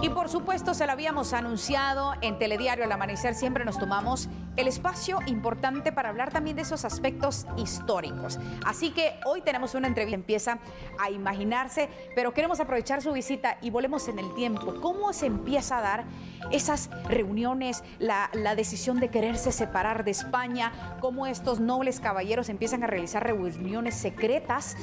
Y por supuesto se lo habíamos anunciado en Telediario Al Amanecer, siempre nos tomamos el espacio importante para hablar también de esos aspectos históricos. Así que hoy tenemos una entrevista, empieza a imaginarse, pero queremos aprovechar su visita y volvemos en el tiempo. ¿Cómo se empieza a dar esas reuniones, la decisión de quererse separar de España? ¿Cómo estos nobles caballeros empiezan a realizar reuniones secretas,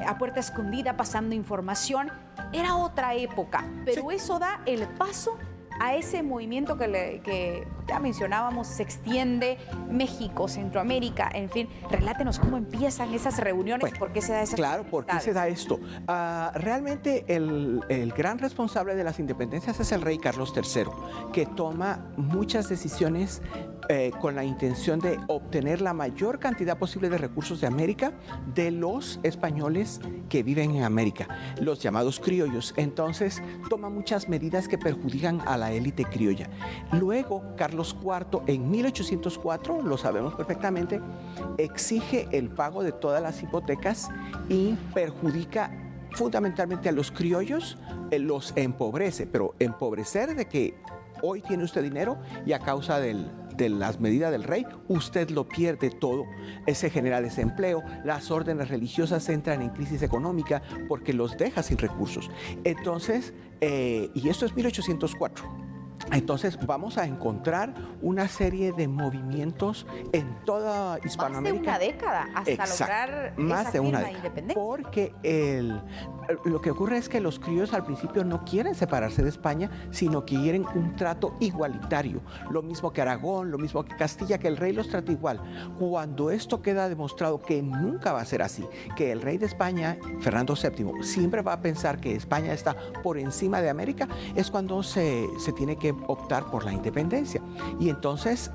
a puerta escondida, pasando información? Era otra época, pero eso da el paso a ese movimiento que ya mencionábamos, se extiende México, Centroamérica, en fin. Relátenos cómo empiezan esas reuniones, bueno, por qué se da esa. Claro, ¿por qué se da esto? Realmente el gran responsable de las independencias es el rey Carlos III, que toma muchas decisiones con la intención de obtener la mayor cantidad posible de recursos de América de los españoles que viven en América, los llamados criollos. Entonces toma muchas medidas que perjudican a la élite criolla. Luego, Carlos IV, en 1804, lo sabemos perfectamente, exige el pago de todas las hipotecas y perjudica fundamentalmente a los criollos, los empobrece, pero empobrecer de que hoy tiene usted dinero y a causa de las medidas del rey, usted lo pierde todo, se genera desempleo, las órdenes religiosas entran en crisis económica porque los deja sin recursos. Entonces, y esto es 1804. Entonces vamos a encontrar una serie de movimientos en toda Hispanoamérica. Más de una década hasta lograr esa firma de independencia. Porque lo que ocurre es que los criollos al principio no quieren separarse de España, sino que quieren un trato igualitario. Lo mismo que Aragón, lo mismo que Castilla, que el rey los trata igual. Cuando esto queda demostrado que nunca va a ser así, que el rey de España, Fernando VII, siempre va a pensar que España está por encima de América, es cuando se tiene que optar por la independencia. Y entonces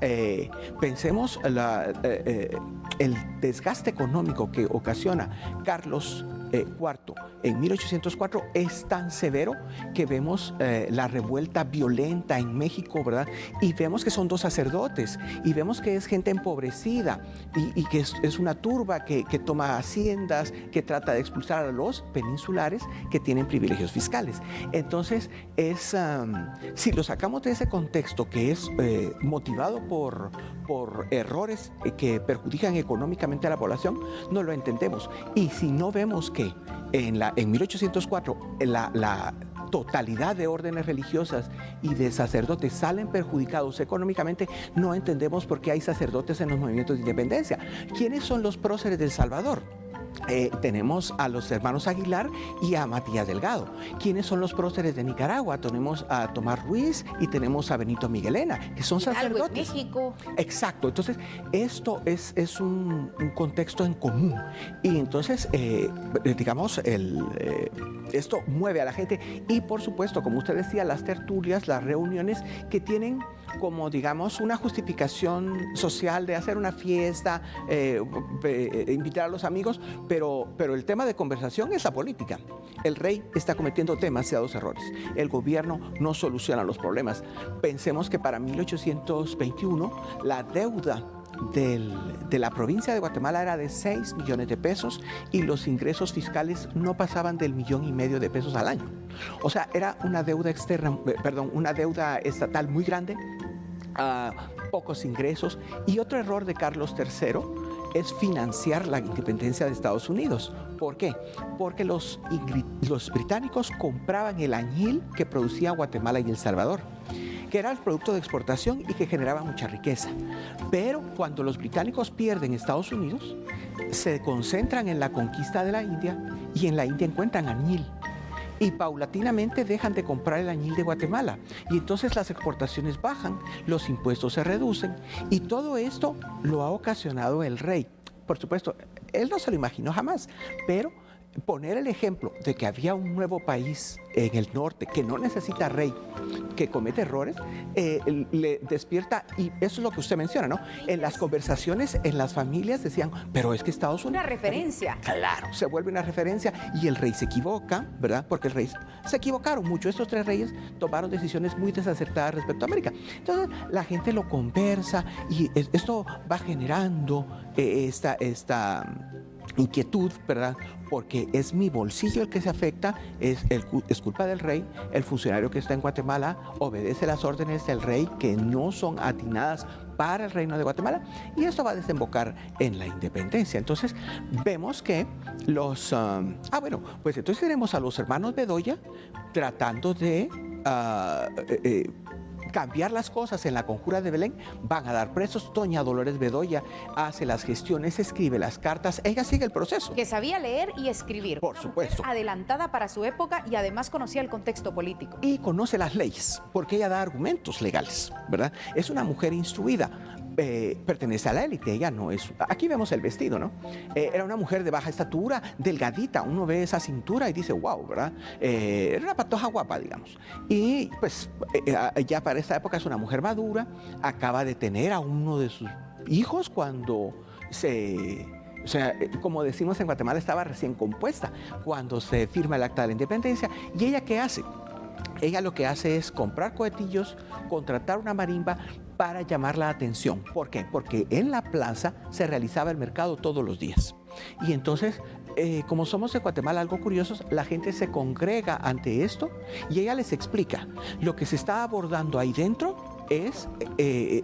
pensemos el desgaste económico que ocasiona Carlos IV en 1804 es tan severo que vemos la revuelta violenta en México, ¿verdad? Y vemos que son dos sacerdotes y vemos que es gente empobrecida y que es una turba que toma haciendas, que trata de expulsar a los peninsulares que tienen privilegios fiscales. Entonces, si lo sacamos de ese contexto que es motivado por errores que perjudican económicamente a la población, no lo entendemos. Y si no vemos que en 1804 la totalidad de órdenes religiosas y de sacerdotes salen perjudicados económicamente, no entendemos por qué hay sacerdotes en los movimientos de independencia. ¿Quiénes son los próceres del Salvador? Tenemos a los hermanos Aguilar y a Matías Delgado. ¿Quiénes son los próceres de Nicaragua? Tenemos a Tomás Ruiz y tenemos a Benito Miguelena, que son sacerdotes. México. Exacto. Entonces, esto es un contexto en común. Y entonces, digamos, esto mueve a la gente. Y, por supuesto, como usted decía, las tertulias, las reuniones que tienen como, digamos, una justificación social de hacer una fiesta, invitar a los amigos, pero el tema de conversación es la política. El rey está cometiendo demasiados errores. El gobierno no soluciona los problemas. Pensemos que para 1821 la deuda de la provincia de Guatemala era de 6 millones de pesos y los ingresos fiscales no pasaban del 1,5 millones de pesos al año. O sea, era una deuda una deuda estatal muy grande, pocos ingresos. Y otro error de Carlos III es financiar la independencia de Estados Unidos. ¿Por qué? Porque los británicos compraban el añil que producía Guatemala y El Salvador, que era el producto de exportación y que generaba mucha riqueza. Pero cuando los británicos pierden Estados Unidos, se concentran en la conquista de la India y en la India encuentran añil. Y paulatinamente dejan de comprar el añil de Guatemala. Y entonces las exportaciones bajan, los impuestos se reducen y todo esto lo ha ocasionado el rey. Por supuesto, él no se lo imaginó jamás, pero poner el ejemplo de que había un nuevo país en el norte que no necesita rey, que comete errores, le despierta, y eso es lo que usted menciona, ¿no? En las conversaciones, en las familias decían, pero es que Estados Unidos... Una referencia. Claro, se vuelve una referencia y el rey se equivoca, ¿verdad? Porque el rey se equivocaron mucho. Estos tres reyes tomaron decisiones muy desacertadas respecto a América. Entonces, la gente lo conversa y esto va generando esta inquietud, ¿verdad? Porque es mi bolsillo el que se afecta, es culpa del rey, el funcionario que está en Guatemala obedece las órdenes del rey que no son atinadas para el reino de Guatemala, y esto va a desembocar en la independencia. Entonces vemos que pues entonces tenemos a los hermanos Bedoya tratando de cambiar las cosas en la conjura de Belén. Van a dar presos. Doña Dolores Bedoya hace las gestiones, escribe las cartas, ella sigue el proceso. Que sabía leer y escribir. Por supuesto. Adelantada para su época y además conocía el contexto político. Y conoce las leyes, porque ella da argumentos legales, ¿verdad? Es una mujer instruida. Pertenece a la élite, ella no es... Aquí vemos el vestido, ¿no? Era una mujer de baja estatura, delgadita, uno ve esa cintura y dice, wow, ¿verdad? Era una patoja guapa, digamos. Y pues ya para esta época es una mujer madura, acaba de tener a uno de sus hijos cuando o sea, como decimos en Guatemala, estaba recién compuesta cuando se firma el Acta de la Independencia. ¿Y ella qué hace? Ella lo que hace es comprar cohetillos, contratar una marimba para llamar la atención. ¿Por qué? Porque en la plaza se realizaba el mercado todos los días. Y entonces, como somos de Guatemala algo curiosos, la gente se congrega ante esto y ella les explica lo que se está abordando ahí dentro es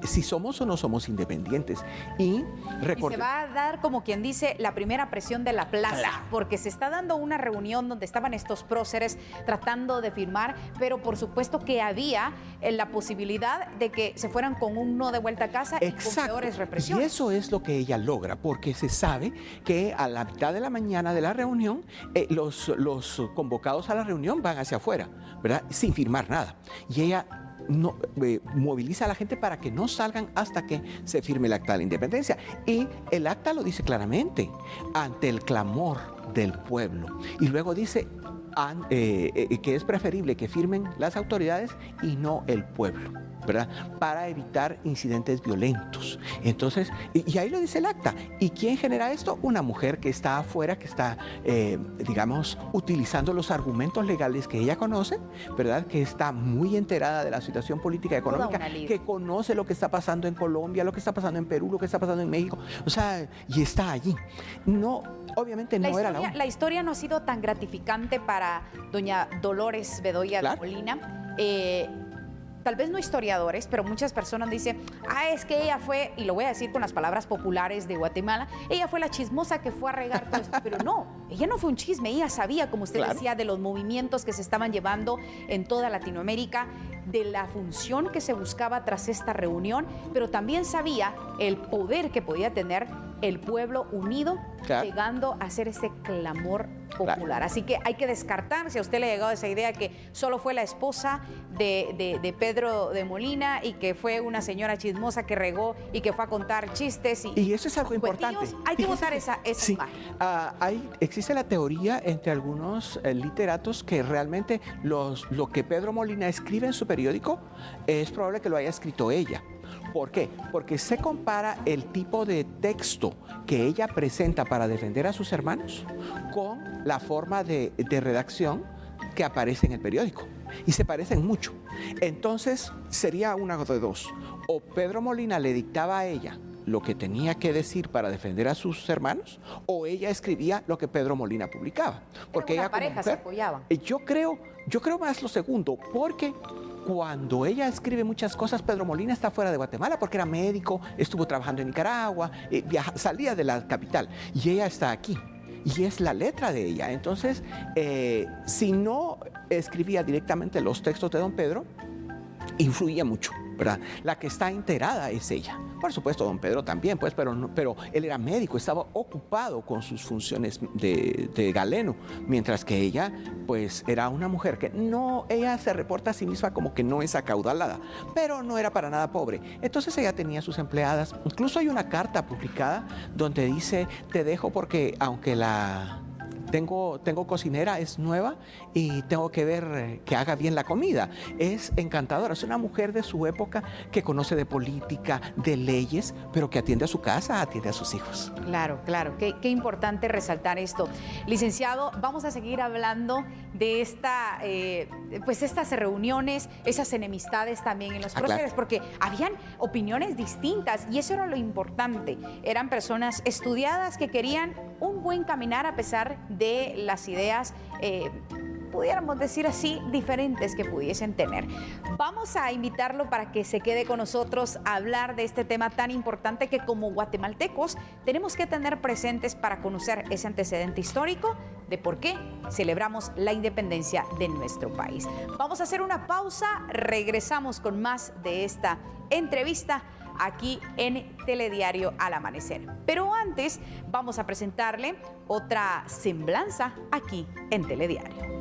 si somos o no somos independientes. Y se va a dar, como quien dice, la primera presión de la plaza, claro, porque se está dando una reunión donde estaban estos próceres tratando de firmar, pero por supuesto que había la posibilidad de que se fueran con un no de vuelta a casa. Exacto. Y con peores represiones. Y eso es lo que ella logra, porque se sabe que a la mitad de la mañana de la reunión, los convocados a la reunión van hacia afuera, ¿verdad? Sin firmar nada. Y ella moviliza a la gente para que no salgan hasta que se firme el Acta de la Independencia. Y el acta lo dice claramente, ante el clamor del pueblo. Y luego dice que es preferible que firmen las autoridades y no el pueblo, ¿verdad? Para evitar incidentes violentos. Entonces, y ahí lo dice el acta. ¿Y quién genera esto? Una mujer que está afuera, que está, digamos, utilizando los argumentos legales que ella conoce, ¿verdad? Que está muy enterada de la situación política y económica, que conoce lo que está pasando en Colombia, lo que está pasando en Perú, lo que está pasando en México, o sea, y está allí. No, obviamente no era la única. La historia no ha sido tan gratificante para doña Dolores Bedoya, claro, de Molina. Tal vez no historiadores, pero muchas personas dicen, es que ella fue, y lo voy a decir con las palabras populares de Guatemala, ella fue la chismosa que fue a regar todo esto. Pero no, ella no fue un chisme, ella sabía, como usted, claro, decía, de los movimientos que se estaban llevando en toda Latinoamérica, de la función que se buscaba tras esta reunión, pero también sabía el poder que podía tener el pueblo unido, claro, llegando a hacer ese clamor popular. Claro. Así que hay que descartar, si a usted le ha llegado esa idea que solo fue la esposa de Pedro de Molina y que fue una señora chismosa que regó y que fue a contar chistes. Y eso es algo importante. Hay que votar esa sí, imagen. Existe la teoría entre algunos literatos que realmente lo que Pedro Molina escribe en su periódico es probable que lo haya escrito ella. ¿Por qué? Porque se compara el tipo de texto que ella presenta para defender a sus hermanos con la forma de redacción que aparece en el periódico. Y se parecen mucho. Entonces, sería una de dos. O Pedro Molina le dictaba a ella lo que tenía que decir para defender a sus hermanos, o ella escribía lo que Pedro Molina publicaba. Porque ella, como pareja, mujer, se apoyaban. Yo creo más lo segundo, porque cuando ella escribe muchas cosas, Pedro Molina está fuera de Guatemala porque era médico, estuvo trabajando en Nicaragua, salía de la capital y ella está aquí. Y es la letra de ella. Entonces, si no escribía directamente los textos de don Pedro, influía mucho, ¿verdad? La que está enterada es ella. Por supuesto, don Pedro también, pues, pero él era médico, estaba ocupado con sus funciones de galeno, mientras que ella, pues, era una mujer que no, ella se reporta a sí misma como que no es acaudalada, pero no era para nada pobre. Entonces ella tenía sus empleadas. Incluso hay una carta publicada donde dice, te dejo porque aunque tengo cocinera, es nueva y tengo que ver que haga bien la comida. Es encantadora, es una mujer de su época que conoce de política, de leyes, pero que atiende a su casa, atiende a sus hijos. Claro, claro, qué importante resaltar esto. Licenciado, vamos a seguir hablando de estas reuniones, esas enemistades también en los próceres, claro, porque habían opiniones distintas y eso era lo importante. Eran personas estudiadas que querían un buen caminar a pesar de las ideas pudiéramos decir así, diferentes que pudiesen tener. Vamos a invitarlo para que se quede con nosotros a hablar de este tema tan importante que como guatemaltecos tenemos que tener presentes para conocer ese antecedente histórico de por qué celebramos la independencia de nuestro país. Vamos a hacer una pausa, regresamos con más de esta entrevista aquí en Telediario al Amanecer. Pero antes vamos a presentarle otra semblanza aquí en Telediario.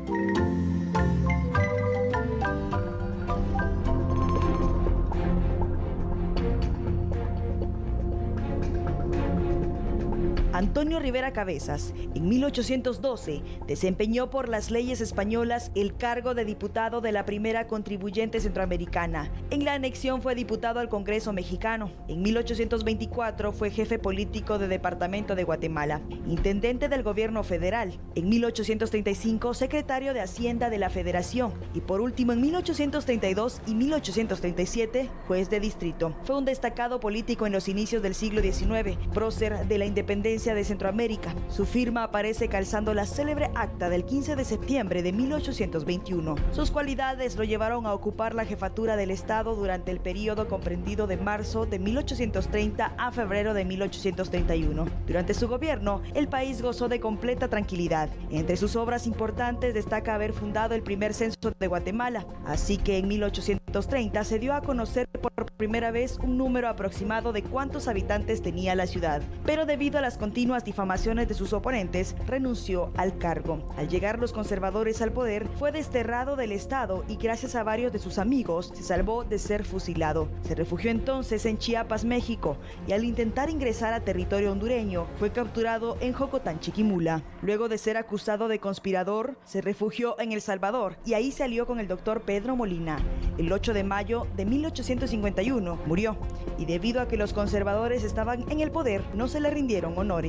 Antonio Rivera Cabezas, en 1812, desempeñó por las leyes españolas el cargo de diputado de la primera contribuyente centroamericana. En la anexión fue diputado al Congreso mexicano. En 1824 fue jefe político de Departamento de Guatemala, intendente del gobierno federal. En 1835, secretario de Hacienda de la Federación. Y por último, en 1832 y 1837, juez de distrito. Fue un destacado político en los inicios del siglo XIX, prócer de la independencia de Centroamérica. Su firma aparece calzando la célebre acta del 15 de septiembre de 1821. Sus cualidades lo llevaron a ocupar la jefatura del Estado durante el periodo comprendido de marzo de 1830 a febrero de 1831. Durante su gobierno, el país gozó de completa tranquilidad. Entre sus obras importantes destaca haber fundado el primer censo de Guatemala, así que en 1830 se dio a conocer por primera vez un número aproximado de cuántos habitantes tenía la ciudad, pero debido a las continuas difamaciones de sus oponentes, renunció al cargo. Al llegar los conservadores al poder, fue desterrado del Estado y gracias a varios de sus amigos se salvó de ser fusilado. Se refugió entonces en Chiapas, México, y al intentar ingresar a territorio hondureño, fue capturado en Jocotán, Chiquimula. Luego de ser acusado de conspirador, se refugió en El Salvador y ahí se alió con el doctor Pedro Molina. El 8 de mayo de 1851 murió, y debido a que los conservadores estaban en el poder, no se le rindieron honores.